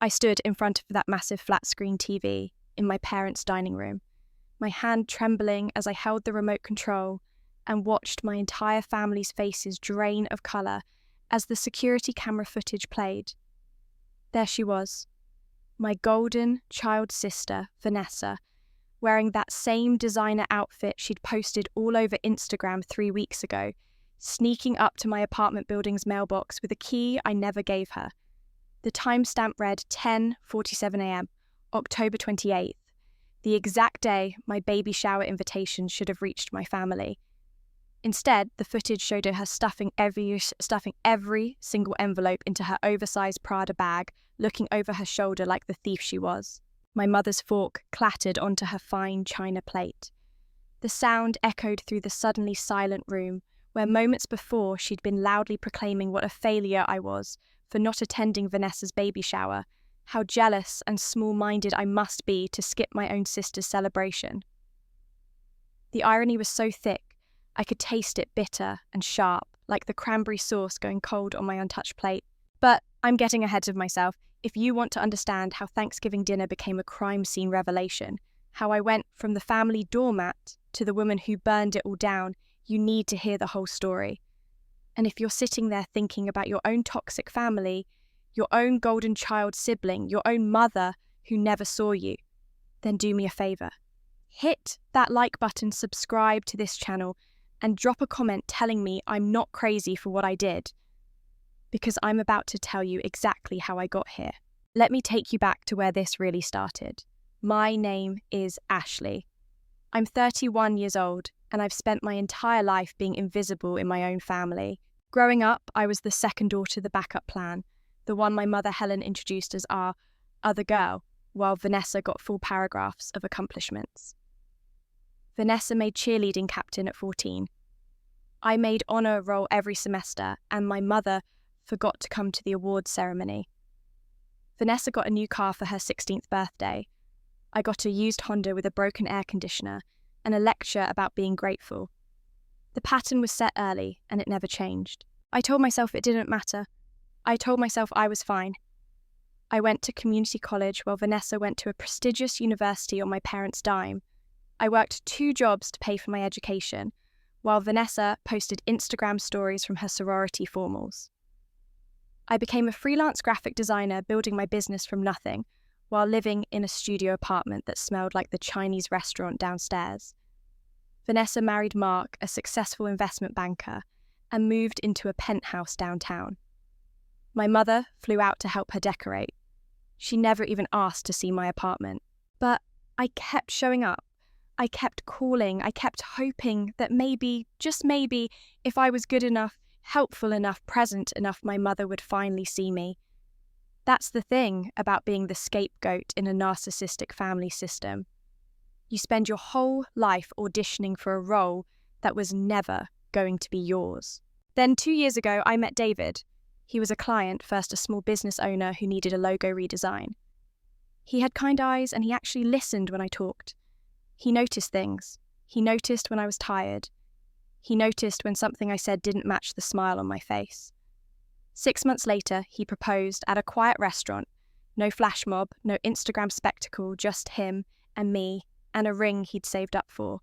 I stood in front of that massive flat-screen TV in my parents' dining room, my hand trembling as I held the remote control and watched my entire family's faces drain of colour as the security camera footage played. There she was, my golden child sister, Vanessa, wearing that same designer outfit she'd posted all over Instagram 3 weeks ago, sneaking up to my apartment building's mailbox with a key I never gave her. The timestamp read 10:47 a.m., October 28th, the exact day my baby shower invitation should have reached my family. Instead, the footage showed her stuffing every single envelope into her oversized Prada bag, looking over her shoulder like the thief she was. My mother's fork clattered onto her fine china plate. The sound echoed through the suddenly silent room, where moments before she'd been loudly proclaiming what a failure I was for not attending Vanessa's baby shower, how jealous and small-minded I must be to skip my own sister's celebration. The irony was so thick, I could taste it bitter and sharp, like the cranberry sauce going cold on my untouched plate. But I'm getting ahead of myself. If you want to understand how Thanksgiving dinner became a crime scene revelation, how I went from the family doormat to the woman who burned it all down, you need to hear the whole story. And if you're sitting there thinking about your own toxic family, your own golden child sibling, your own mother who never saw you, then do me a favour. Hit that like button, subscribe to this channel, and drop a comment telling me I'm not crazy for what I did, because I'm about to tell you exactly how I got here. Let me take you back to where this really started. My name is Ashley. I'm 31 years old, and I've spent my entire life being invisible in my own family. Growing up, I was the second daughter, the backup plan, the one my mother Helen introduced as our other girl, while Vanessa got full paragraphs of accomplishments. Vanessa made cheerleading captain at 14. I made honour roll every semester, and my mother forgot to come to the awards ceremony. Vanessa got a new car for her 16th birthday. I got a used Honda with a broken air conditioner and a lecture about being grateful. The pattern was set early, and it never changed. I told myself it didn't matter. I told myself I was fine. I went to community college while Vanessa went to a prestigious university on my parents' dime. I worked 2 jobs to pay for my education, while Vanessa posted Instagram stories from her sorority formals. I became a freelance graphic designer, building my business from nothing, while living in a studio apartment that smelled like the Chinese restaurant downstairs. Vanessa married Mark, a successful investment banker, and moved into a penthouse downtown. My mother flew out to help her decorate. She never even asked to see my apartment. But I kept showing up. I kept calling. I kept hoping that maybe, just maybe, if I was good enough, helpful enough, present enough, my mother would finally see me. That's the thing about being the scapegoat in a narcissistic family system. You spend your whole life auditioning for a role that was never going to be yours. Then 2 years ago, I met David. He was a client, first a small business owner who needed a logo redesign. He had kind eyes, and he actually listened when I talked. He noticed things. He noticed when I was tired. He noticed when something I said didn't match the smile on my face. 6 months later, he proposed at a quiet restaurant. No flash mob, no Instagram spectacle, just him and me and a ring he'd saved up for.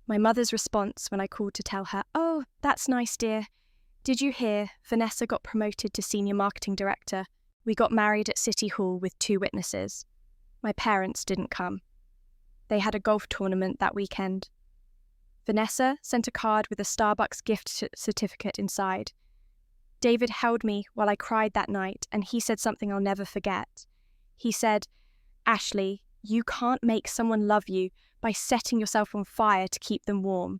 My mother's response when I called to tell her, "Oh, that's nice, dear. Did you hear? Vanessa got promoted to senior marketing director. We got married at City Hall with 2 witnesses. My parents didn't come. They had a golf tournament that weekend. Vanessa sent a card with a Starbucks gift certificate inside. David held me while I cried that night, and he said something I'll never forget. He said, 'Ashley, you can't make someone love you by setting yourself on fire to keep them warm.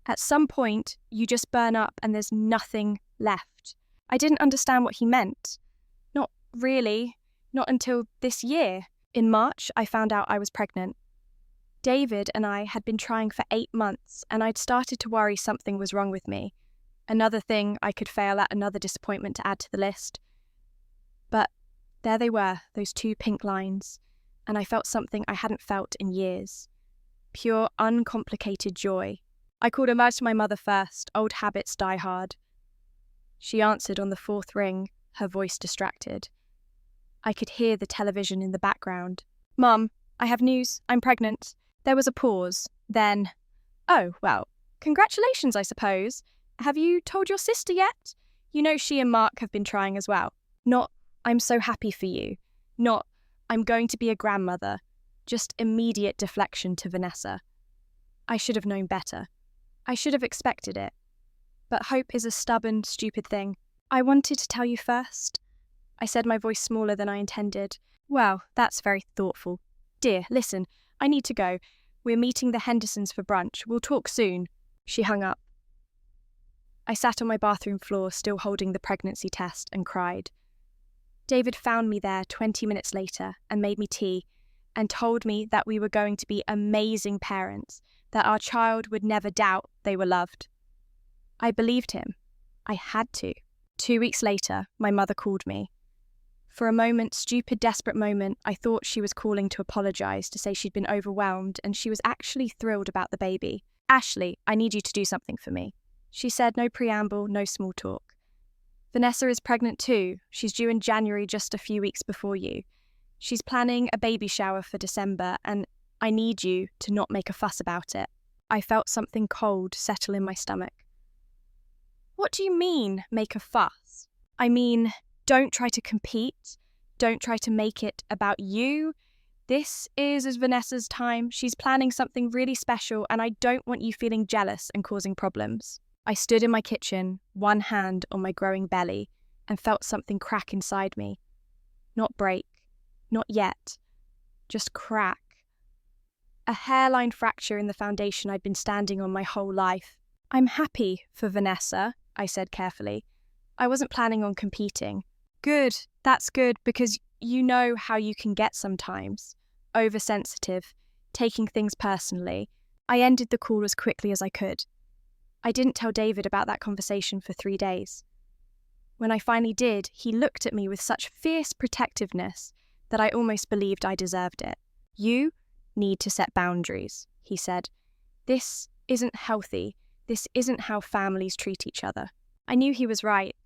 At some point, you just burn up and there's nothing left.' I didn't understand what he meant. Not really, not until this year. In March, I found out I was pregnant. David and I had been trying for 8 months, and I'd started to worry something was wrong with me. Another thing I could fail at, another disappointment to add to the list. But there they were, those 2 pink lines, and I felt something I hadn't felt in years. Pure, uncomplicated joy. I called to my mother first. Old habits die hard. She answered on the 4th ring, her voice distracted. I could hear the television in the background. "Mum, I have news. I'm pregnant." There was a pause. Then, "Oh, well, congratulations, I suppose. Have you told your sister yet? You know she and Mark have been trying as well." Not, "I'm so happy for you." Not, "I'm going to be a grandmother." Just immediate deflection to Vanessa. I should have known better. I should have expected it. But hope is a stubborn, stupid thing. "I wanted to tell you first," I said, my voice smaller than I intended. "Well, that's very thoughtful. Dear, listen, I need to go. We're meeting the Hendersons for brunch. We'll talk soon." She hung up. I sat on my bathroom floor, still holding the pregnancy test, and cried. David found me there 20 minutes later and made me tea and told me that we were going to be amazing parents, that our child would never doubt they were loved. I believed him. I had to. 2 weeks later, my mother called me. For a moment, stupid, desperate moment, I thought she was calling to apologise, to say she'd been overwhelmed, and she was actually thrilled about the baby. "Ashley, I need you to do something for me," she said, no preamble, no small talk. "Vanessa is pregnant too. She's due in January, just a few weeks before you. She's planning a baby shower for December, and I need you to not make a fuss about it." I felt something cold settle in my stomach. "What do you mean, make a fuss?" "I mean, don't try to compete. Don't try to make it about you. This is Vanessa's time. She's planning something really special, and I don't want you feeling jealous and causing problems." I stood in my kitchen, one hand on my growing belly, and felt something crack inside me. Not break. Not yet. Just crack. A hairline fracture in the foundation I'd been standing on my whole life. "I'm happy for Vanessa," I said carefully. "I wasn't planning on competing." "Good, that's good, because you know how you can get sometimes. Oversensitive, taking things personally." I ended the call as quickly as I could. I didn't tell David about that conversation for 3 days. When I finally did, he looked at me with such fierce protectiveness that I almost believed I deserved it. "You need to set boundaries," he said. "This isn't healthy. This isn't how families treat each other." I knew he was right,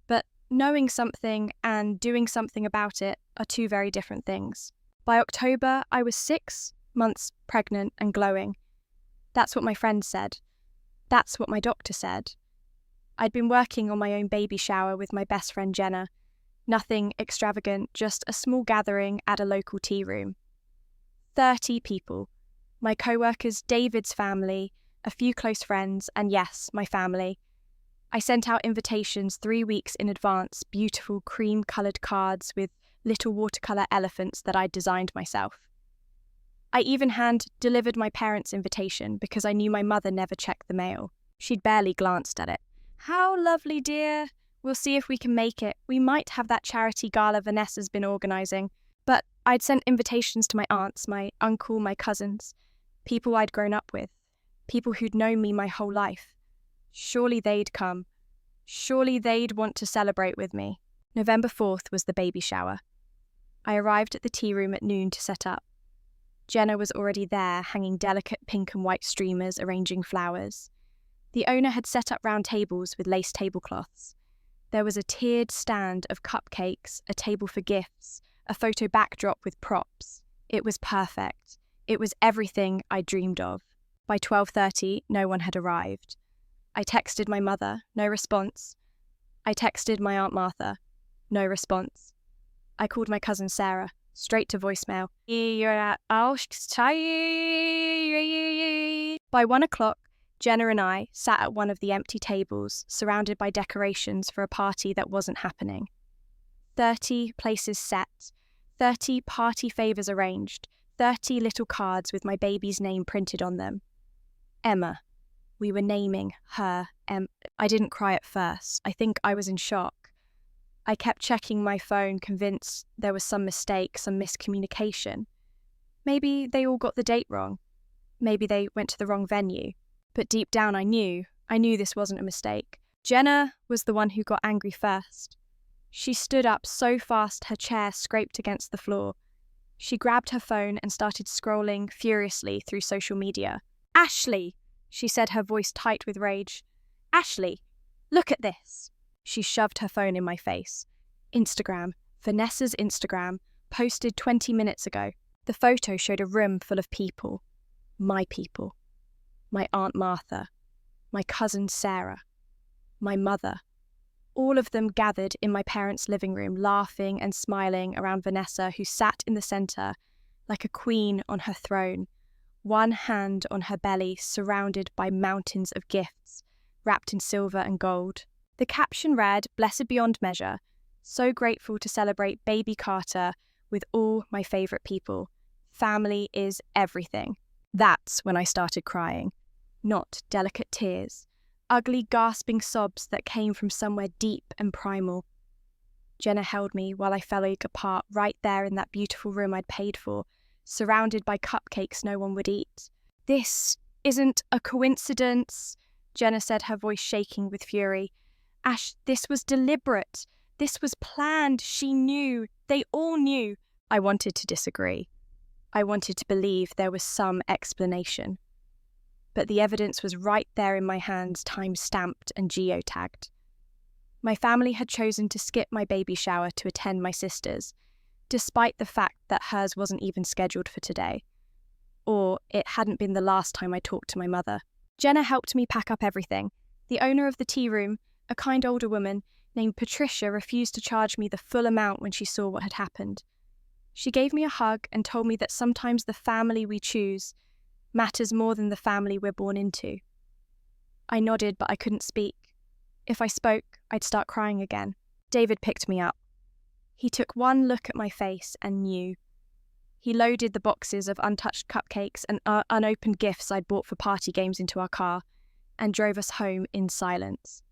but knowing something and doing something about it are two very different things. By October, I was 6 months pregnant and glowing. That's what my friends said. That's what my doctor said. I'd been working on my own baby shower with my best friend Jenna. Nothing extravagant, just a small gathering at a local tea room. 30 people. My co-workers, David's family, a few close friends, and yes, my family. I sent out invitations 3 weeks in advance, beautiful cream-coloured cards with little watercolour elephants that I'd designed myself. I even hand-delivered my parents' invitation because I knew my mother never checked the mail. She'd barely glanced at it. "How lovely, dear. We'll see if we can make it. We might have that charity gala Vanessa's been organising." But I'd sent invitations to my aunts, my uncle, my cousins, people I'd grown up with, people who'd known me my whole life. Surely they'd come. Surely they'd want to celebrate with me. November 4th was the baby shower. I arrived at the tea room at noon to set up. Jenna was already there, hanging delicate pink and white streamers, arranging flowers. The owner had set up round tables with lace tablecloths. There was a tiered stand of cupcakes, a table for gifts, a photo backdrop with props. It was perfect. It was everything I dreamed of. By 12:30, no one had arrived. I texted my mother, no response. I texted my Aunt Martha, no response. I called my cousin Sarah, straight to voicemail. By 1 o'clock, Jenna and I sat at one of the empty tables, surrounded by decorations for a party that wasn't happening. 30 places set, 30 party favours arranged, 30 little cards with my baby's name printed on them. Emma. We were naming her I didn't cry at first. I think I was in shock. I kept checking my phone, convinced there was some mistake, some miscommunication. Maybe they all got the date wrong. Maybe they went to the wrong venue. But deep down I knew this wasn't a mistake. Jenna was the one who got angry first. She stood up so fast her chair scraped against the floor. She grabbed her phone and started scrolling furiously through social media. "Ashley!" she said, her voice tight with rage. "Ashley, look at this." She shoved her phone in my face. Instagram, Vanessa's Instagram, posted 20 minutes ago. The photo showed a room full of people. My Aunt Martha, my cousin Sarah, my mother. All of them gathered in my parents' living room, laughing and smiling around Vanessa, who sat in the centre like a queen on her throne, one hand on her belly, surrounded by mountains of gifts, wrapped in silver and gold. The caption read, "Blessed beyond measure, so grateful to celebrate baby Carter with all my favourite people. Family is everything." That's when I started crying. Not delicate tears, ugly gasping sobs that came from somewhere deep and primal. Jenna held me while I fell apart right there in that beautiful room I'd paid for, surrounded by cupcakes no one would eat. "This isn't a coincidence," Jenna said, her voice shaking with fury. "Ash, this was deliberate. This was planned. She knew. They all knew." I wanted to disagree. I wanted to believe there was some explanation. But the evidence was right there in my hands, time-stamped and geotagged. My family had chosen to skip my baby shower to attend my sister's, despite the fact that hers wasn't even scheduled for today. Or it hadn't been the last time I talked to my mother. Jenna helped me pack up everything. The owner of the tea room, a kind older woman named Patricia, refused to charge me the full amount when she saw what had happened. She gave me a hug and told me that sometimes the family we choose matters more than the family we're born into. I nodded, but I couldn't speak. If I spoke, I'd start crying again. David picked me up. He took one look at my face and knew. He loaded the boxes of untouched cupcakes and unopened gifts I'd bought for party games into our car and drove us home in silence.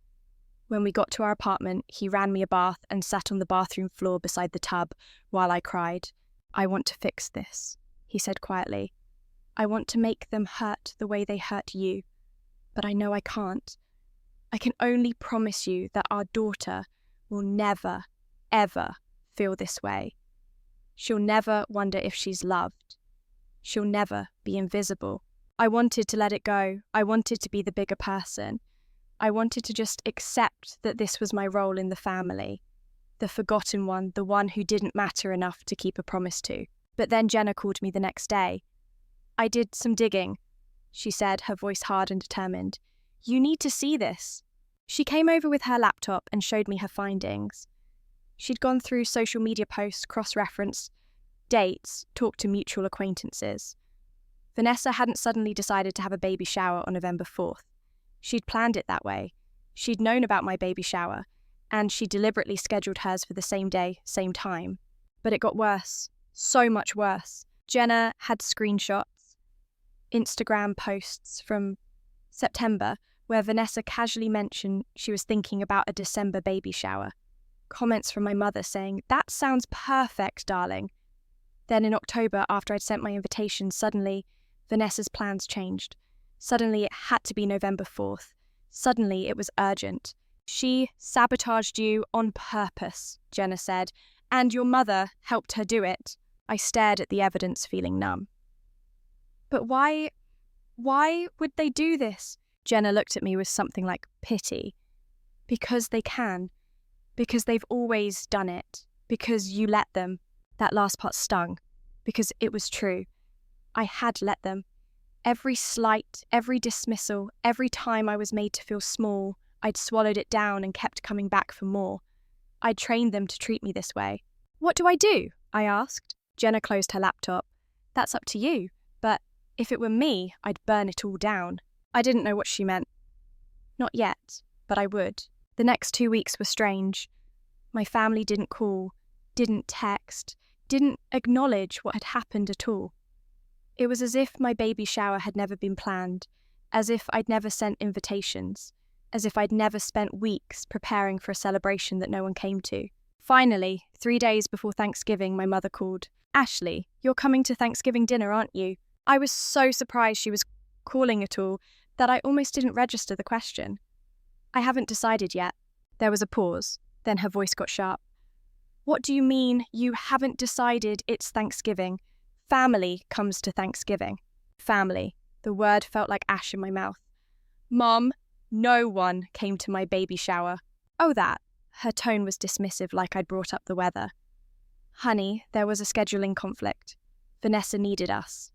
When we got to our apartment, he ran me a bath and sat on the bathroom floor beside the tub while I cried. "I want to fix this," he said quietly. "I want to make them hurt the way they hurt you, but I know I can't. I can only promise you that our daughter will never, ever feel this way. She'll never wonder if she's loved. She'll never be invisible." I wanted to let it go. I wanted to be the bigger person. I wanted to just accept that this was my role in the family, the forgotten one, the one who didn't matter enough to keep a promise to. But then Jenna called me the next day. "I did some digging," she said, her voice hard and determined. "You need to see this." She came over with her laptop and showed me her findings. She'd gone through social media posts, cross-referenced dates, talked to mutual acquaintances. Vanessa hadn't suddenly decided to have a baby shower on November 4th. She'd planned it that way. She'd known about my baby shower, and she deliberately scheduled hers for the same day, same time. But it got worse. So much worse. Jenna had screenshots, Instagram posts from September, where Vanessa casually mentioned she was thinking about a December baby shower. Comments from my mother saying, "That sounds perfect, darling." Then in October, after I'd sent my invitation, suddenly Vanessa's plans changed. Suddenly it had to be November 4th. Suddenly it was urgent. "She sabotaged you on purpose," Jenna said, "and your mother helped her do it." I stared at the evidence, feeling numb. "But why would they do this?" Jenna looked at me with something like pity. "Because they can. Because they've always done it. Because you let them." That last part stung. Because it was true. I had let them. Every slight, every dismissal, every time I was made to feel small, I'd swallowed it down and kept coming back for more. I'd trained them to treat me this way. "What do I do?" I asked. Jenna closed her laptop. "That's up to you, but if it were me, I'd burn it all down." I didn't know what she meant. Not yet, but I would. The next 2 weeks were strange. My family didn't call, didn't text, didn't acknowledge what had happened at all. It was as if my baby shower had never been planned, as if I'd never sent invitations, as if I'd never spent weeks preparing for a celebration that no one came to. Finally, 3 days before Thanksgiving, my mother called. "Ashley, you're coming to Thanksgiving dinner, aren't you?" I was so surprised she was calling at all that I almost didn't register the question. "I haven't decided yet." There was a pause, then her voice got sharp. "What do you mean you haven't decided it's Thanksgiving? Family comes to Thanksgiving." Family. The word felt like ash in my mouth. "Mom, no one came to my baby shower." "Oh, that." Her tone was dismissive, like I'd brought up the weather. Honey, there was a scheduling conflict. Vanessa needed us.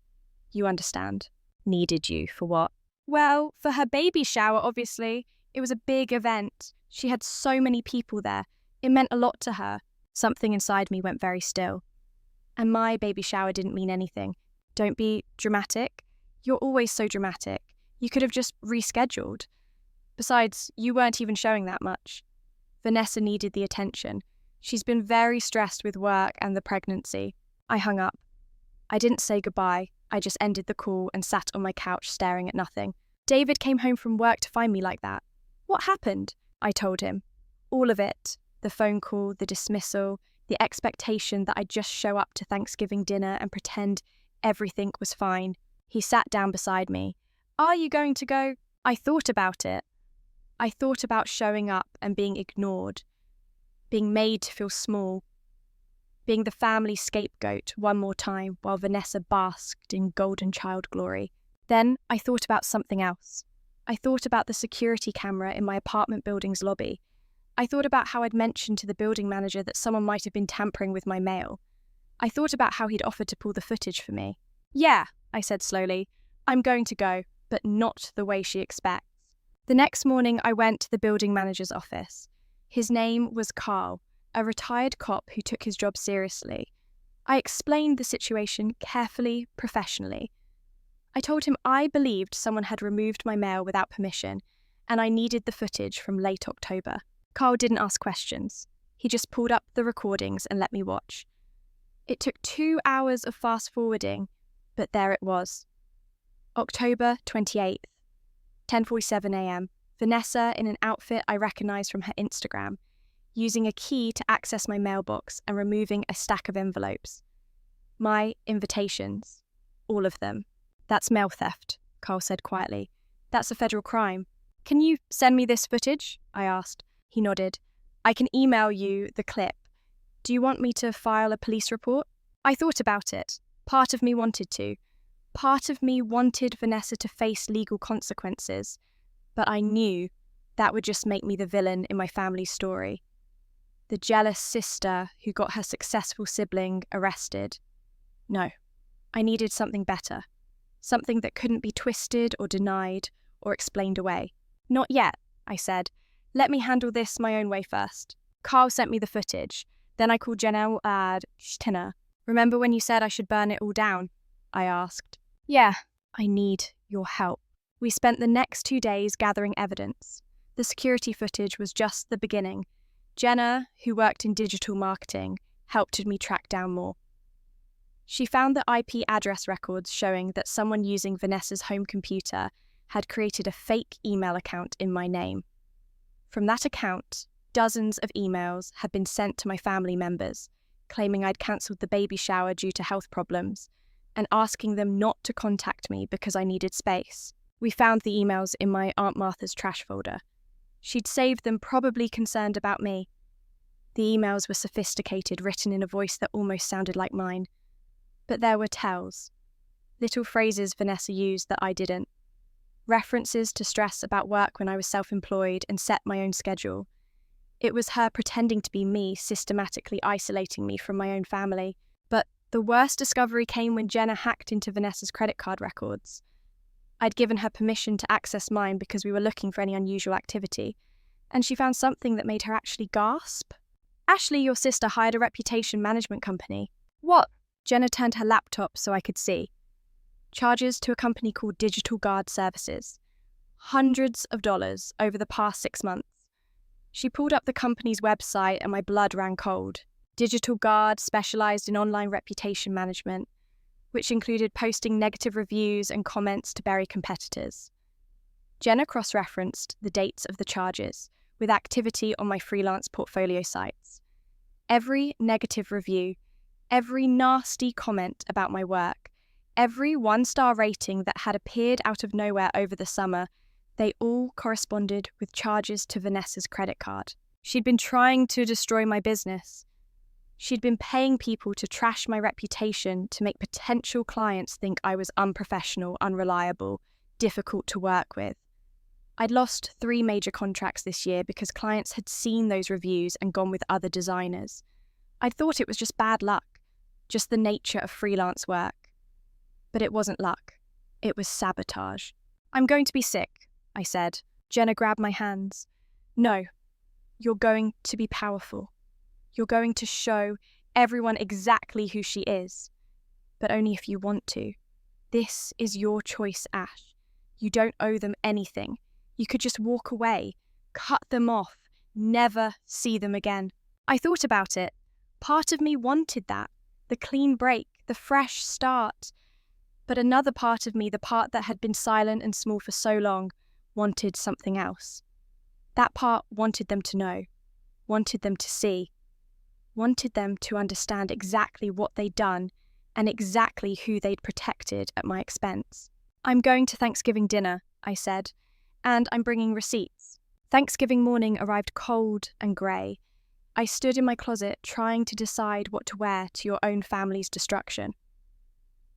You understand. Needed you for what? Well, for her baby shower, obviously. It was a big event. She had so many people there. It meant a lot to her. Something inside me went very still. And my baby shower didn't mean anything. Don't be dramatic. You're always so dramatic. You could have just rescheduled. Besides, you weren't even showing that much. Vanessa needed the attention. She's been very stressed with work and the pregnancy. I hung up. I didn't say goodbye. I just ended the call and sat on my couch staring at nothing. David came home from work to find me like that. What happened? I told him. All of it. The phone call, the dismissal, the expectation that I'd just show up to Thanksgiving dinner and pretend everything was fine. He sat down beside me. Are you going to go? I thought about it. I thought about showing up and being ignored, being made to feel small, being the family scapegoat one more time while Vanessa basked in golden child glory. Then I thought about something else. I thought about the security camera in my apartment building's lobby. I thought about how I'd mentioned to the building manager that someone might have been tampering with my mail. I thought about how he'd offered to pull the footage for me. Yeah, I said slowly, I'm going to go, but not the way she expects. The next morning I went to the building manager's office. His name was Carl, a retired cop who took his job seriously. I explained the situation carefully, professionally. I told him I believed someone had removed my mail without permission, and I needed the footage from late October. Carl didn't ask questions. He just pulled up the recordings and let me watch. It took 2 hours of fast-forwarding, but there it was. October 28th, 10:47 a.m. Vanessa in an outfit I recognised from her Instagram, using a key to access my mailbox and removing a stack of envelopes. My invitations. All of them. That's mail theft, Carl said quietly. That's a federal crime. Can you send me this footage? I asked. He nodded. I can email you the clip. Do you want me to file a police report? I thought about it. Part of me wanted to. Part of me wanted Vanessa to face legal consequences, but I knew that would just make me the villain in my family's story. The jealous sister who got her successful sibling arrested. No, I needed something better. Something that couldn't be twisted or denied or explained away. Not yet, I said. Let me handle this my own way first. Carl sent me the footage. Then I called Janelle Stina. Remember when you said I should burn it all down? I asked. Yeah, I need your help. We spent the next 2 days gathering evidence. The security footage was just the beginning. Jenna, who worked in digital marketing, helped me track down more. She found the IP address records showing that someone using Vanessa's home computer had created a fake email account in my name. From that account, dozens of emails had been sent to my family members, claiming I'd cancelled the baby shower due to health problems, and asking them not to contact me because I needed space. We found the emails in my Aunt Martha's trash folder. She'd saved them, probably concerned about me. The emails were sophisticated, written in a voice that almost sounded like mine. But there were tells. Little phrases Vanessa used that I didn't. References to stress about work when I was self-employed and set my own schedule. It was her pretending to be me, systematically isolating me from my own family. But the worst discovery came when Jenna hacked into Vanessa's credit card records. I'd given her permission to access mine because we were looking for any unusual activity, and she found something that made her actually gasp. Ashley, your sister, hired a reputation management company. What? Jenna turned her laptop so I could see. Charges to a company called Digital Guard Services. Hundreds of dollars over the past 6 months. She pulled up the company's website and my blood ran cold. Digital Guard specialised in online reputation management, which included posting negative reviews and comments to bury competitors. Jenna cross-referenced the dates of the charges with activity on my freelance portfolio sites. Every negative review, every nasty comment about my work, every 1-star rating that had appeared out of nowhere over the summer, they all corresponded with charges to Vanessa's credit card. She'd been trying to destroy my business. She'd been paying people to trash my reputation to make potential clients think I was unprofessional, unreliable, difficult to work with. I'd lost 3 major contracts this year because clients had seen those reviews and gone with other designers. I'd thought it was just bad luck, just the nature of freelance work. But it wasn't luck. It was sabotage. "I'm going to be sick," I said. Jenna grabbed my hands. "No, you're going to be powerful. You're going to show everyone exactly who she is. But only if you want to. This is your choice, Ash. You don't owe them anything. You could just walk away, cut them off, never see them again." I thought about it. Part of me wanted that, the clean break, the fresh start. But another part of me, the part that had been silent and small for so long, wanted something else. That part wanted them to know, wanted them to see, wanted them to understand exactly what they'd done and exactly who they'd protected at my expense. "I'm going to Thanksgiving dinner," I said, "and I'm bringing receipts." Thanksgiving morning arrived cold and grey. I stood in my closet trying to decide what to wear to your own family's destruction.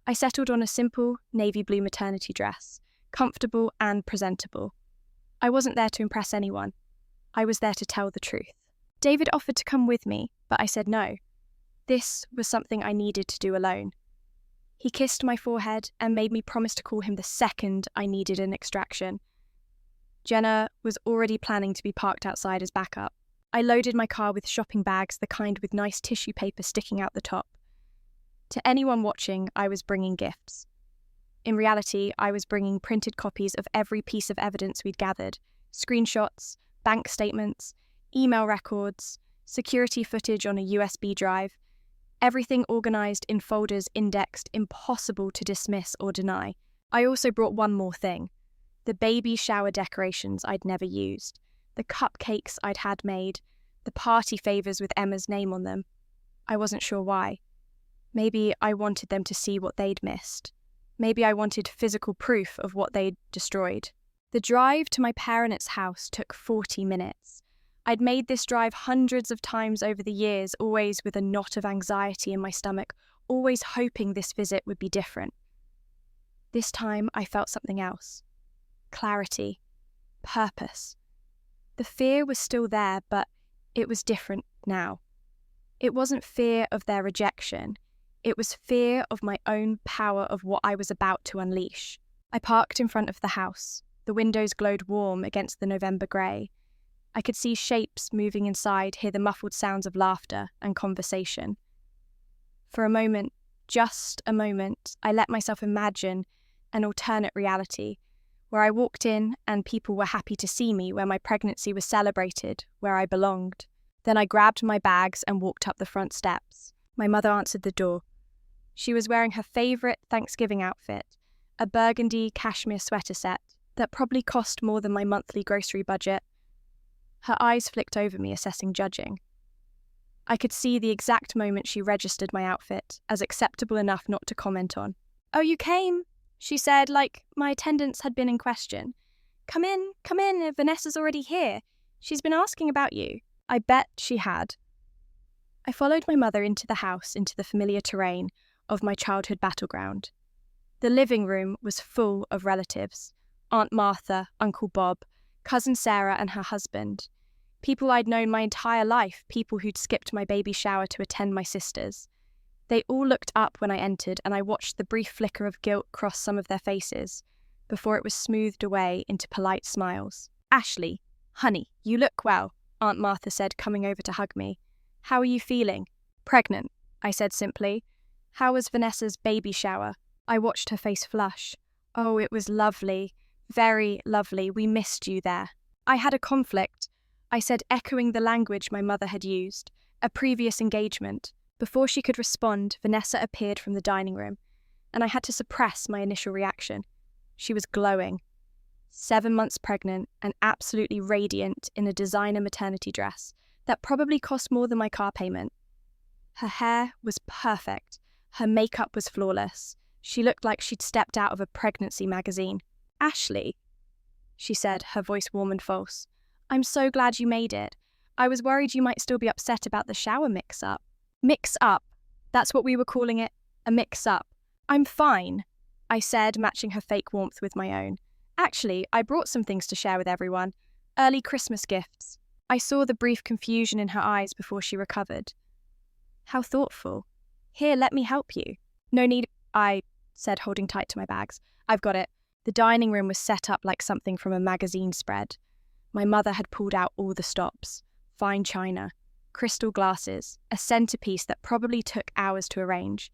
I settled on a simple navy blue maternity dress, comfortable and presentable. I wasn't there to impress anyone. I was there to tell the truth. David offered to come with me, but I said no. This was something I needed to do alone. He kissed my forehead and made me promise to call him the second I needed an extraction. Jenna was already planning to be parked outside as backup. I loaded my car with shopping bags, the kind with nice tissue paper sticking out the top. To anyone watching, I was bringing gifts. In reality, I was bringing printed copies of every piece of evidence we'd gathered, screenshots, bank statements, email records, security footage on a USB drive, everything organised in folders indexed, impossible to dismiss or deny. I also brought one more thing: the baby shower decorations I'd never used, the cupcakes I'd had made, the party favours with Emma's name on them. I wasn't sure why. Maybe I wanted them to see what they'd missed. Maybe I wanted physical proof of what they'd destroyed. The drive to my parents' house took 40 minutes. I'd made this drive hundreds of times over the years, always with a knot of anxiety in my stomach, always hoping this visit would be different. This time I felt something else. Clarity. Purpose. The fear was still there, but it was different now. It wasn't fear of their rejection. It was fear of my own power, of what I was about to unleash. I parked in front of the house. The windows glowed warm against the November grey. I could see shapes moving inside, hear the muffled sounds of laughter and conversation. For a moment, just a moment, I let myself imagine an alternate reality, where I walked in and people were happy to see me, where my pregnancy was celebrated, where I belonged. Then I grabbed my bags and walked up the front steps. My mother answered the door. She was wearing her favourite Thanksgiving outfit, a burgundy cashmere sweater set that probably cost more than my monthly grocery budget. Her eyes flicked over me, assessing judging. I could see the exact moment she registered my outfit as acceptable enough not to comment on. "Oh, you came," she said, like my attendance had been in question. Come in, Vanessa's already here. She's been asking about you." I bet she had. I followed my mother into the house, into the familiar terrain of my childhood battleground. The living room was full of relatives: Aunt Martha, Uncle Bob, Cousin Sarah and her husband. People I'd known my entire life, people who'd skipped my baby shower to attend my sister's. They all looked up when I entered, and I watched the brief flicker of guilt cross some of their faces, before it was smoothed away into polite smiles. "Ashley, honey, you look well," Aunt Martha said, coming over to hug me. "How are you feeling?" "Pregnant," I said simply. "How was Vanessa's baby shower?" I watched her face flush. "Oh, it was lovely. Very lovely. We missed you there." "I had a conflict," I said, echoing the language my mother had used. "A previous engagement." Before she could respond, Vanessa appeared from the dining room, and I had to suppress my initial reaction. She was glowing. 7 months pregnant and absolutely radiant in a designer maternity dress that probably cost more than my car payment. Her hair was perfect. Her makeup was flawless. She looked like she'd stepped out of a pregnancy magazine. "Ashley," she said, her voice warm and false. "I'm so glad you made it. I was worried you might still be upset about the shower mix-up." "Mix-up? That's what we were calling it? A mix-up?" "I'm fine," I said, matching her fake warmth with my own. "Actually, I brought some things to share with everyone. Early Christmas gifts." I saw the brief confusion in her eyes before she recovered. How thoughtful. Here, let me help you. No need, I said, holding tight to my bags. I've got it. The dining room was set up like something from a magazine spread. My mother had pulled out all the stops: fine china, crystal glasses, a centerpiece that probably took hours to arrange.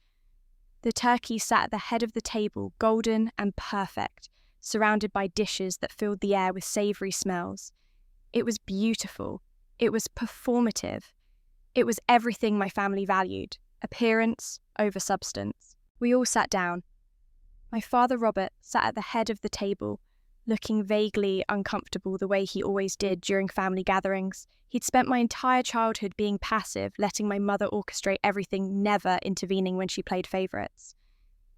The turkey sat at the head of the table, golden and perfect, surrounded by dishes that filled the air with savoury smells. It was beautiful. It was performative. It was everything my family valued: appearance over substance. We all sat down. My father Robert sat at the head of the table, looking vaguely uncomfortable the way he always did during family gatherings. He'd spent my entire childhood being passive, letting my mother orchestrate everything, never intervening when she played favourites.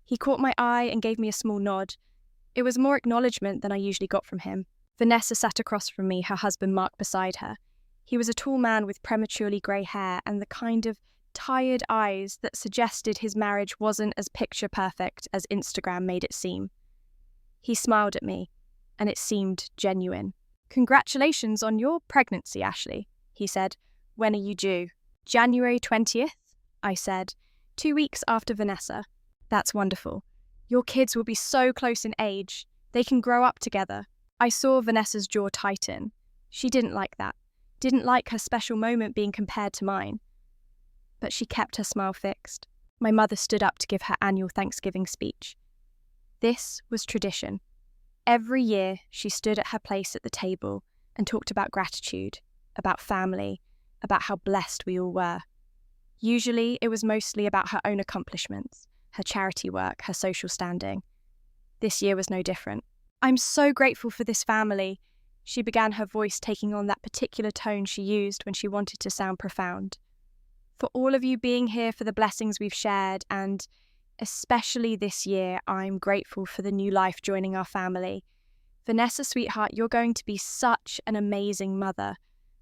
He caught my eye and gave me a small nod. It was more acknowledgement than I usually got from him. Vanessa sat across from me, her husband Mark beside her. He was a tall man with prematurely grey hair and the kind of tired eyes that suggested his marriage wasn't as picture-perfect as Instagram made it seem. He smiled at me, and it seemed genuine. "Congratulations on your pregnancy, Ashley," he said. "When are you due?" "January 20th, I said, 2 weeks after Vanessa. "That's wonderful. Your kids will be so close in age. They can grow up together." I saw Vanessa's jaw tighten. She didn't like that. Didn't like her special moment being compared to mine. But she kept her smile fixed. My mother stood up to give her annual Thanksgiving speech. This was tradition. Every year, she stood at her place at the table and talked about gratitude, about family, about how blessed we all were. Usually, it was mostly about her own accomplishments, her charity work, her social standing. This year was no different. "I'm so grateful for this family," she began, her voice taking on that particular tone she used when she wanted to sound profound. "For all of you being here, for the blessings we've shared, and especially this year, I'm grateful for the new life joining our family. Vanessa, sweetheart, you're going to be such an amazing mother.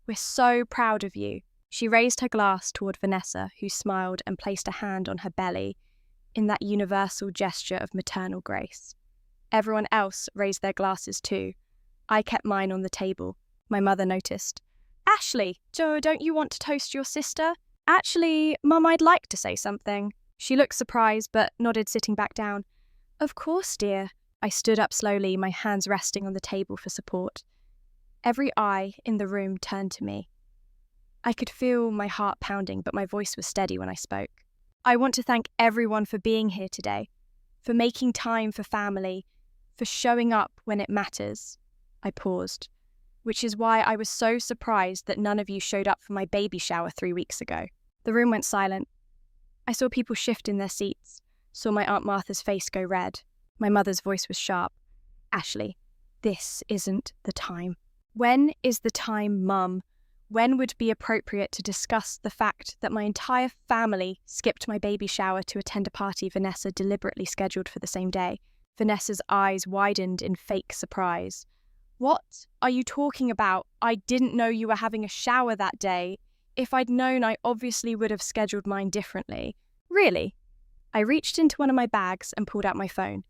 We're so proud of you." She raised her glass toward Vanessa, who smiled and placed a hand on her belly in that universal gesture of maternal grace. Everyone else raised their glasses too. I kept mine on the table. My mother noticed. "Ashley, don't you want to toast your sister?" "Actually, Mum, I'd like to say something." She looked surprised but nodded, sitting back down. "Of course, dear." I stood up slowly, my hands resting on the table for support. Every eye in the room turned to me. I could feel my heart pounding, but my voice was steady when I spoke. "I want to thank everyone for being here today, for making time for family, for showing up when it matters." I paused, which is why I was so surprised that none of you showed up for my baby shower 3 weeks ago. The room went silent. I saw people shift in their seats, saw my Aunt Martha's face go red. My mother's voice was sharp. "Ashley, this isn't the time." "When is the time, Mum? When would be appropriate to discuss the fact that my entire family skipped my baby shower to attend a party Vanessa deliberately scheduled for the same day?" Vanessa's eyes widened in fake surprise. "What are you talking about? I didn't know you were having a shower that day. If I'd known, I obviously would have scheduled mine differently." "Really?" I reached into one of my bags and pulled out my phone.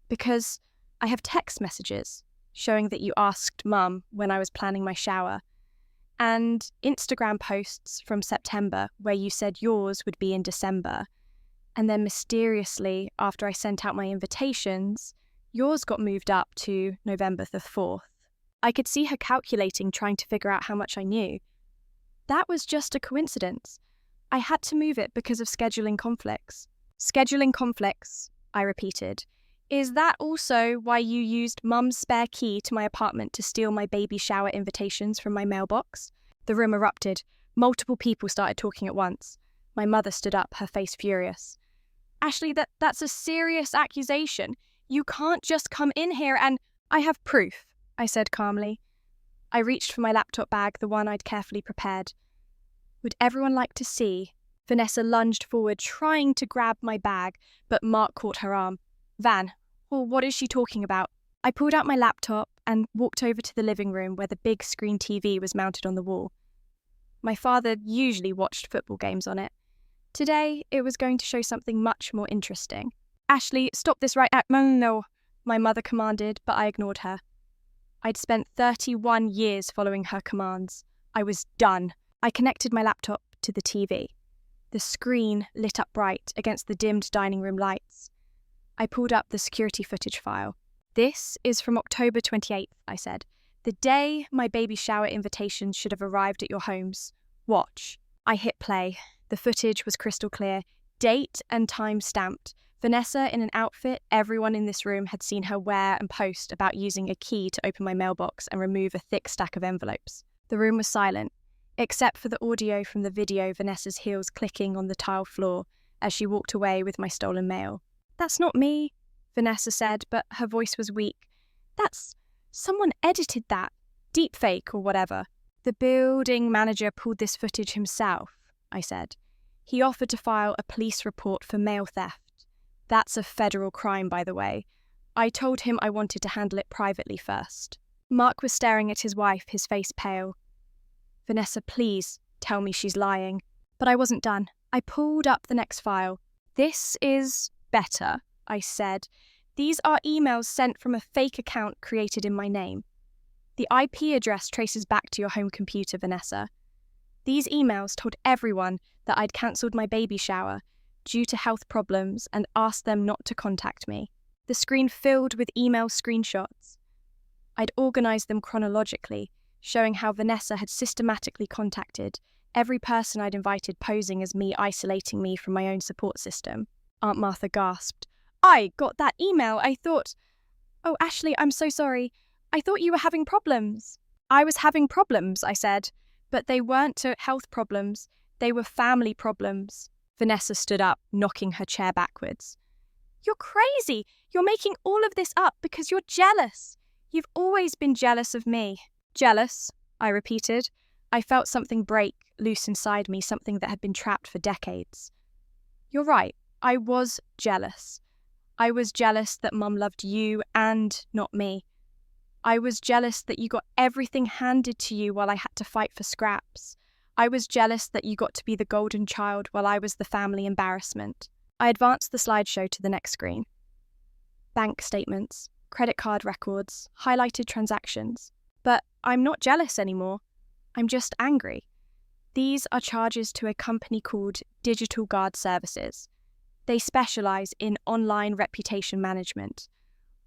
"Because I have text messages showing that you asked Mum when I was planning my shower, and Instagram posts from September where you said yours would be in December, and then mysteriously, after I sent out my invitations, yours got moved up to November the 4th. I could see her calculating, trying to figure out how much I knew. That was just a coincidence. I had to move it because of scheduling conflicts." "Scheduling conflicts," I repeated. "Is that also why you used Mum's spare key to my apartment to steal my baby shower invitations from my mailbox?" The room erupted. Multiple people started talking at once. My mother stood up, her face furious. "Ashley, that's a serious accusation. You can't just come in here and—" "I have proof," I said calmly. I reached for my laptop bag, the one I'd carefully prepared. "Would everyone like to see?" Vanessa lunged forward, trying to grab my bag, but Mark caught her arm. "Van, what is she talking about?" I pulled out my laptop and walked over to the living room where the big screen TV was mounted on the wall. My father usually watched football games on it. Today, it was going to show something much more interesting. "Ashley, stop this right now." "No," my mother commanded, but I ignored her. I'd spent 31 years following her commands. I was done. I connected my laptop to the TV. The screen lit up bright against the dimmed dining room lights. I pulled up the security footage file. "This is from October 28th, I said. "The day my baby shower invitations should have arrived at your homes. Watch." I hit play. The footage was crystal clear, date and time stamped. Vanessa in an outfit everyone in this room had seen her wear and post about using a key to open my mailbox and remove a thick stack of envelopes. The room was silent, except for the audio from the video, Vanessa's heels clicking on the tile floor as she walked away with my stolen mail. "That's not me," Vanessa said, but her voice was weak. Someone edited that. Deepfake or whatever." "The building manager pulled this footage himself," I said. "He offered to file a police report for mail theft. That's a federal crime, by the way. I told him I wanted to handle it privately first." Mark was staring at his wife, his face pale. "Vanessa, please tell me she's lying." But I wasn't done. I pulled up the next file. "This is better," I said. "These are emails sent from a fake account created in my name. The IP address traces back to your home computer, Vanessa. These emails told everyone that I'd cancelled my baby shower due to health problems and asked them not to contact me." The screen filled with email screenshots. I'd organised them chronologically, showing how Vanessa had systematically contacted every person I'd invited, posing as me, isolating me from my own support system. Aunt Martha gasped. "I got that email. I thought..." "Oh, Ashley, I'm so sorry. I thought you were having problems." "I was having problems," I said, "but they weren't health problems. They were family problems." Vanessa stood up, knocking her chair backwards. "You're crazy. You're making all of this up because you're jealous. You've always been jealous of me." "Jealous?" I repeated. I felt something break loose inside me, something that had been trapped for decades. "You're right. I was jealous. I was jealous that Mum loved you and not me. I was jealous that you got everything handed to you while I had to fight for scraps. I was jealous that you got to be the golden child while I was the family embarrassment." I advanced the slideshow to the next screen. Bank statements, credit card records, highlighted transactions. But I'm not jealous anymore. I'm just angry. These are charges to a company called Digital Guard Services. They specialise in online reputation management,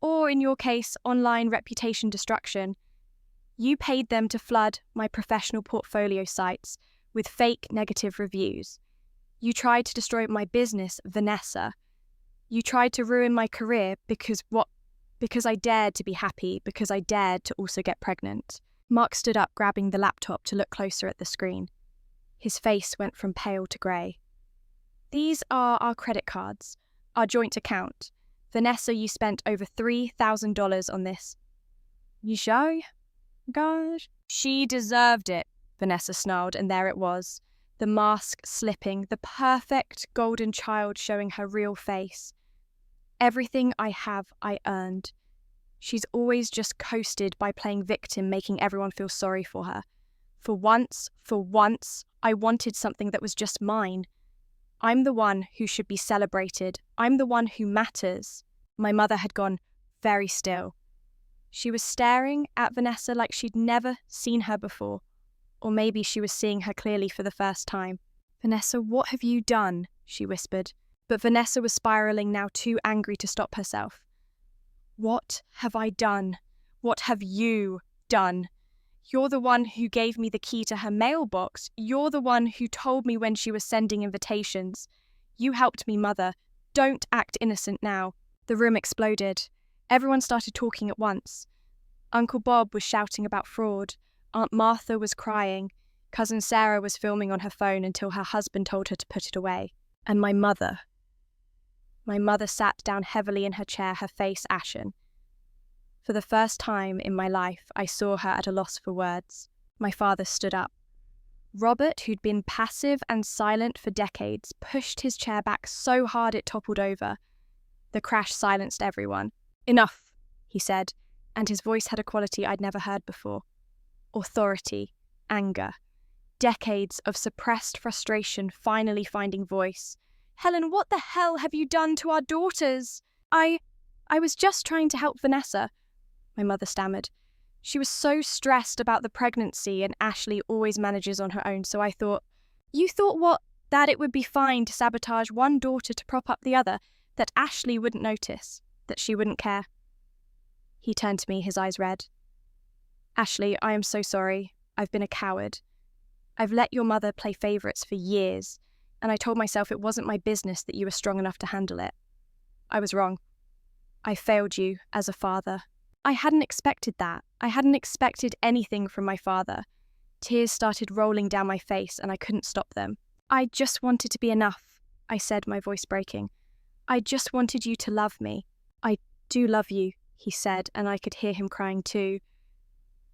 or in your case, online reputation destruction. You paid them to flood my professional portfolio sites with fake negative reviews. You tried to destroy my business, Vanessa. You tried to ruin my career because I dared to be happy, because I dared to also get pregnant. Mark stood up, grabbing the laptop to look closer at the screen. His face went from pale to grey. "These are our credit cards, our joint account. Vanessa, you spent over $3,000 on this." "You sure? Gosh." "She deserved it," Vanessa snarled, and there it was. The mask slipping, the perfect golden child showing her real face. "Everything I have, I earned. She's always just coasted by playing victim, making everyone feel sorry for her. For once, I wanted something that was just mine. I'm the one who should be celebrated. I'm the one who matters." My mother had gone very still. She was staring at Vanessa like she'd never seen her before. Or maybe she was seeing her clearly for the first time. "Vanessa, what have you done?" she whispered. But Vanessa was spiralling, now too angry to stop herself. "What have I done? What have you done? You're the one who gave me the key to her mailbox. You're the one who told me when she was sending invitations. You helped me, Mother. Don't act innocent now." The room exploded. Everyone started talking at once. Uncle Bob was shouting about fraud. Aunt Martha was crying. Cousin Sarah was filming on her phone until her husband told her to put it away. And my mother sat down heavily in her chair, her face ashen. For the first time in my life, I saw her at a loss for words. My father stood up. Robert, who'd been passive and silent for decades, pushed his chair back so hard it toppled over. The crash silenced everyone. "Enough," he said, and his voice had a quality I'd never heard before. Authority, anger, decades of suppressed frustration finally finding voice. "Helen, what the hell have you done to our daughters?" I was just trying to help Vanessa," my mother stammered. "She was so stressed about the pregnancy, and Ashley always manages on her own, so I thought..." "You thought what?" that it would be fine to sabotage one daughter to prop up the other, that Ashley wouldn't notice, that she wouldn't care. He turned to me, his eyes red. Ashley, I am so sorry. I've been a coward. I've let your mother play favourites for years, and I told myself it wasn't my business that you were strong enough to handle it. I was wrong. I failed you as a father. I hadn't expected that. I hadn't expected anything from my father. Tears started rolling down my face and I couldn't stop them. I just wanted to be enough, I said, my voice breaking. I just wanted you to love me. I do love you, he said, and I could hear him crying too.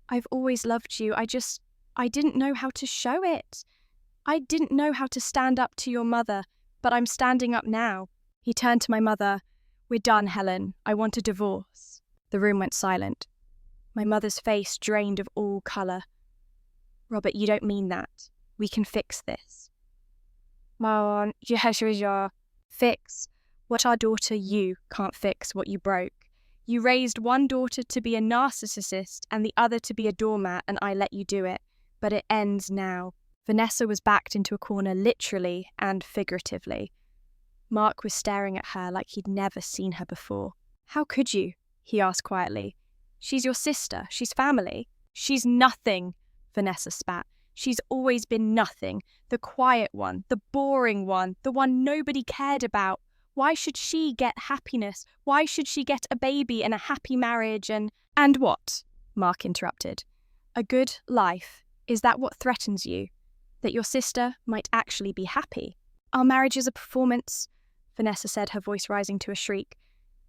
I've always loved you. I didn't know how to show it. I didn't know how to stand up to your mother, but I'm standing up now. He turned to my mother. We're done, Helen. I want a divorce. The room went silent. My mother's face drained of all colour. Robert, you don't mean that. We can fix this. Mom, fix what our daughter you can't fix what you broke. You raised one daughter to be a narcissist and the other to be a doormat, and I let you do it. But it ends now. Vanessa was backed into a corner literally and figuratively. Mark was staring at her like he'd never seen her before. How could you? He asked quietly. She's your sister. She's family. She's nothing, Vanessa spat. She's always been nothing. The quiet one, the boring one, the one nobody cared about. Why should she get happiness? Why should she get a baby and a happy marriage and what? Mark interrupted. A good life. Is that what threatens you? That your sister might actually be happy? Our marriage is a performance, Vanessa said, her voice rising to a shriek.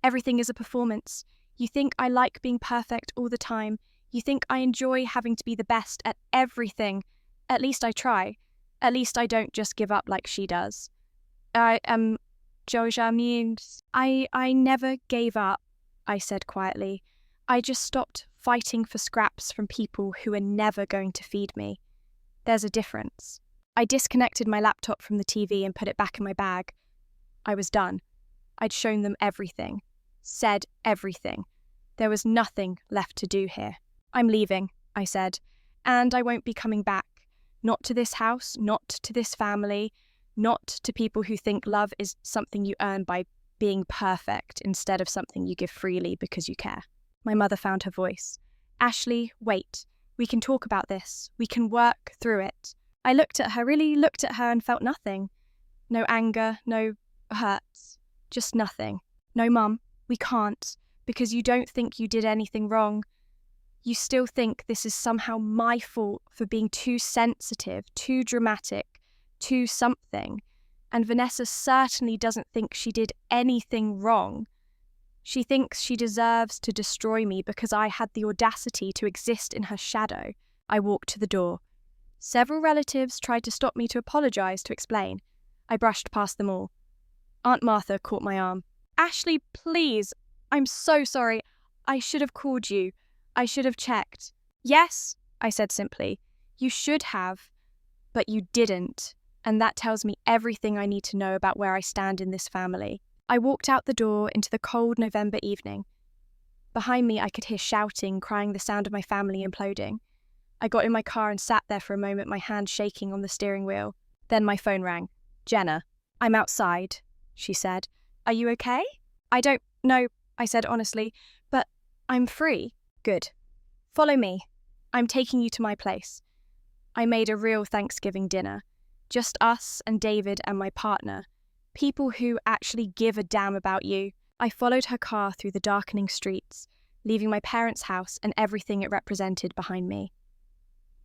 Everything is a performance. You think I like being perfect all the time. You think I enjoy having to be the best at everything. At least I try. At least I don't just give up like she does. Joja means I never gave up, I said quietly. I just stopped fighting for scraps from people who are never going to feed me. There's a difference. I disconnected my laptop from the TV and put it back in my bag. I was done. I'd shown them everything. Said everything. There was nothing left to do here. I'm leaving, I said, and I won't be coming back. Not to this house, not to this family, not to people who think love is something you earn by being perfect instead of something you give freely because you care. My mother found her voice. Ashley, wait. We can talk about this. We can work through it. I really looked at her and felt nothing. No anger, no hurts, just nothing. No, Mum, we can't, because you don't think you did anything wrong. You still think this is somehow my fault for being too sensitive, too dramatic, too something. And Vanessa certainly doesn't think she did anything wrong. She thinks she deserves to destroy me because I had the audacity to exist in her shadow. I walked to the door. Several relatives tried to stop me to apologise, to explain. I brushed past them all. Aunt Martha caught my arm. Ashley, please. I'm so sorry. I should have called you. I should have checked. Yes, I said simply. You should have, but you didn't. And that tells me everything I need to know about where I stand in this family. I walked out the door into the cold November evening. Behind me, I could hear shouting, crying, the sound of my family imploding. I got in my car and sat there for a moment, my hand shaking on the steering wheel. Then my phone rang. Jenna. I'm outside, she said. Are you okay? I don't know, I said honestly, but I'm free. Good. Follow me. I'm taking you to my place. I made a real Thanksgiving dinner. Just us and David and my partner. People who actually give a damn about you. I followed her car through the darkening streets, leaving my parents' house and everything it represented behind me.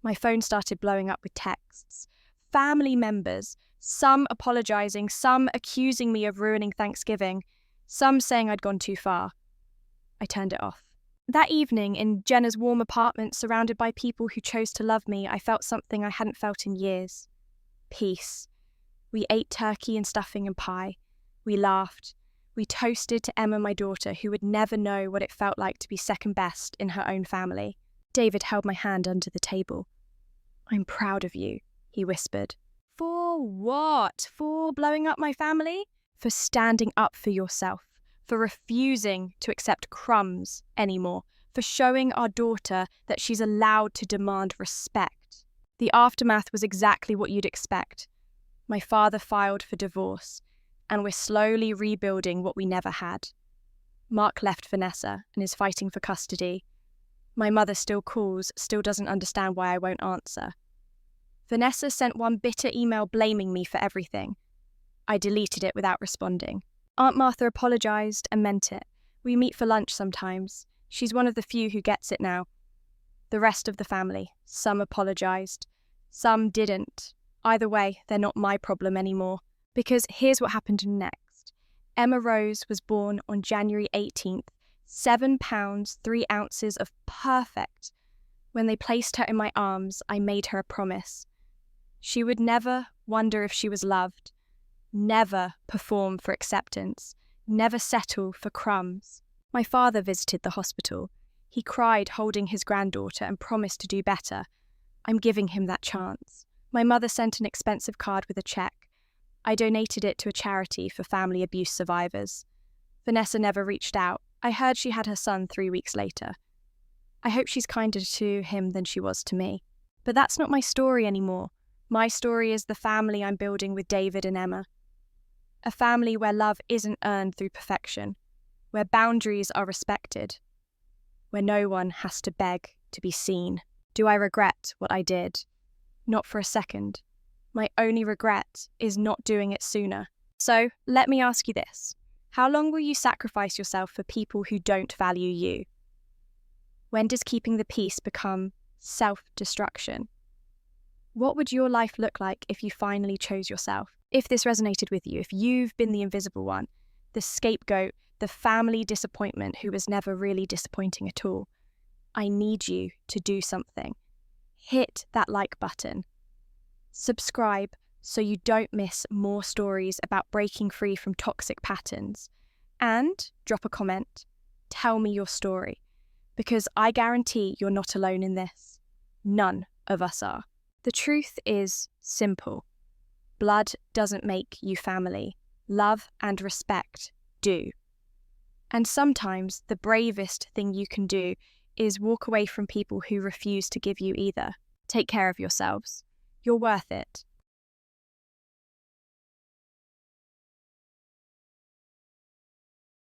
My phone started blowing up with texts. Family members, some apologising, some accusing me of ruining Thanksgiving, some saying I'd gone too far. I turned it off. That evening, in Jenna's warm apartment, surrounded by people who chose to love me, I felt something I hadn't felt in years. Peace. We ate turkey and stuffing and pie. We laughed. We toasted to Emma, my daughter, who would never know what it felt like to be second best in her own family. David held my hand under the table. I'm proud of you, he whispered. For what? For blowing up my family? For standing up for yourself. For refusing to accept crumbs anymore. For showing our daughter that she's allowed to demand respect. The aftermath was exactly what you'd expect. My father filed for divorce, and we're slowly rebuilding what we never had. Mark left Vanessa and is fighting for custody. My mother still calls, still doesn't understand why I won't answer. Vanessa sent one bitter email blaming me for everything. I deleted it without responding. Aunt Martha apologised and meant it. We meet for lunch sometimes. She's one of the few who gets it now. The rest of the family, some apologised, some didn't. Either way, they're not my problem anymore. Because here's what happened next. Emma Rose was born on January 18th, 7 pounds, 3 ounces of perfect. When they placed her in my arms, I made her a promise. She would never wonder if she was loved, never perform for acceptance, never settle for crumbs. My father visited the hospital. He cried holding his granddaughter and promised to do better. I'm giving him that chance. My mother sent an expensive card with a cheque. I donated it to a charity for family abuse survivors. Vanessa never reached out. I heard she had her son 3 weeks later. I hope she's kinder to him than she was to me. But that's not my story anymore. My story is the family I'm building with David and Emma. A family where love isn't earned through perfection, where boundaries are respected, where no one has to beg to be seen. Do I regret what I did? Not for a second. My only regret is not doing it sooner. So, let me ask you this. How long will you sacrifice yourself for people who don't value you? When does keeping the peace become self-destruction? What would your life look like if you finally chose yourself? If this resonated with you, if you've been the invisible one, the scapegoat, the family disappointment who was never really disappointing at all, I need you to do something. Hit that like button. Subscribe so you don't miss more stories about breaking free from toxic patterns. And drop a comment. Tell me your story. Because I guarantee you're not alone in this. None of us are. The truth is simple. Blood doesn't make you family. Love and respect do. And sometimes the bravest thing you can do is walk away from people who refuse to give you either. Take care of yourselves. You're worth it.